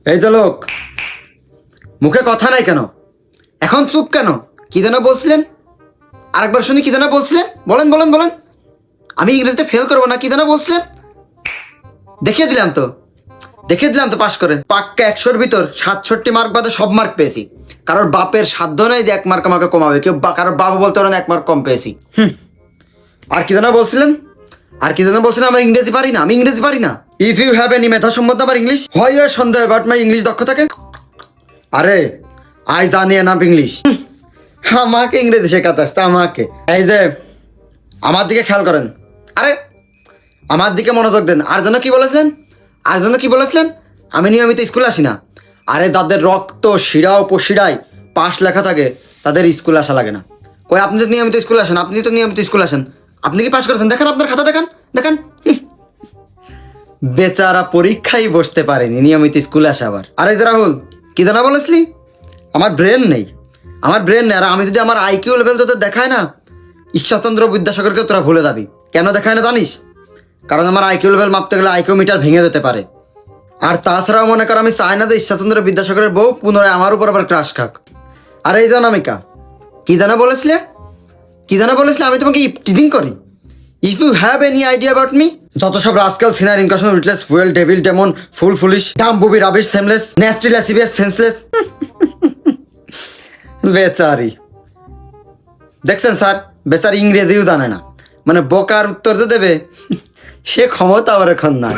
এই তো লোক, মুখে কথা নাই কেন? এখন চুপ কেন? কি যেন বলছিলেন? আরেকবার শুনি, কি যেন বলছিলেন? বলেন বলেন বলেন। আমি ইংরেজিতে ফেল করবো না, কি যেন বলছিলেন? দেখিয়ে দিলাম তো, দেখিয়ে দিলাম তো পাশ করে। পাক্কা 100-র ভিতর 67 মার্ক বাদে সব মার্ক পেয়েছি। কারোর বাপের সাধ্য নেই যে 1 মার্ক আমাকে কমাবে। কেউ কারোর বাবা বলতে পারে না 1 মার্ক কম পেয়েছি। আর কি যেন বলছিলেন? আর কি যেন বলছিলেন? আমি ইংরেজি পারি না, আমি ইংরেজি পারি না। ইফ ইউ হ্যাভ এনি মেথা সম্বন্ধ আমার ইংলিশ হয় ইউর সন্দেহ অ্যাবাউট মাই ইংলিশ দক্ষতাকে। আরে আই জানি এনাফ ইংলিশ। আমাকে ইংরেজি শেখাতে আসতে আমাকে। এই যে আমার দিকে খেয়াল করেন। আরে আমার দিকে মনোযোগ দেন। আর যেন কি বলেছিলেন? আর যেন কি বলেছিলেন? আমি নিয়মিত স্কুলে আসি না। আরে যাদের রক্ত শিরা উপশিরায় পাশ লেখা থাকে তাদের স্কুলে আসা লাগে না। কই আপনি তো নিয়মিত স্কুলে আসেন, আপনি তো নিয়মিত স্কুলে আসেন, আপনি কি পাশ করেছেন? দেখেন আপনার খাতা, দেখেন দেখেন। বেচারা পরীক্ষায় বসতে পারেনি, নিয়মিত স্কুলে আসে আবার। আরে যে রাহুল, কি জানা বলেছিলি? আমার ব্রেন নেই, আমার ব্রেন নেই। আর আমি যদি আমার আইকিউ লেভেল তোদের দেখায় না, ঈশ্বরচন্দ্র বিদ্যাসাগরকে তোরা ভুলে যাবি। কেন দেখায় না জানিস? কারণ আমার আইকিউ লেভেল মাপতে গেলে আইকিউ মিটার ভেঙে যেতে পারে। আর তাছাড়াও মনে কর আমি চাই না যে ঈশ্বরচন্দ্র বিদ্যাসাগরের বউ পুনরায় আমার উপর আবার ক্রাশ খাক। আর এই জানামিকা, কি জানা বলেছিলে? কি জানা বলেছিলে? আমি তোমাকে টিজিং করি। If you have any idea about me, যত সব rascal sinner incaution witless fuel devil demon fool foolish dumb booby rubbish shameless nasty lascivious senseless. বেচারি, দেখছেন স্যার, বেচারি ইংরেজিও জানে না, মানে বোকার উত্তর তো দেবে সে ক্ষমতা আমার এখন নাই।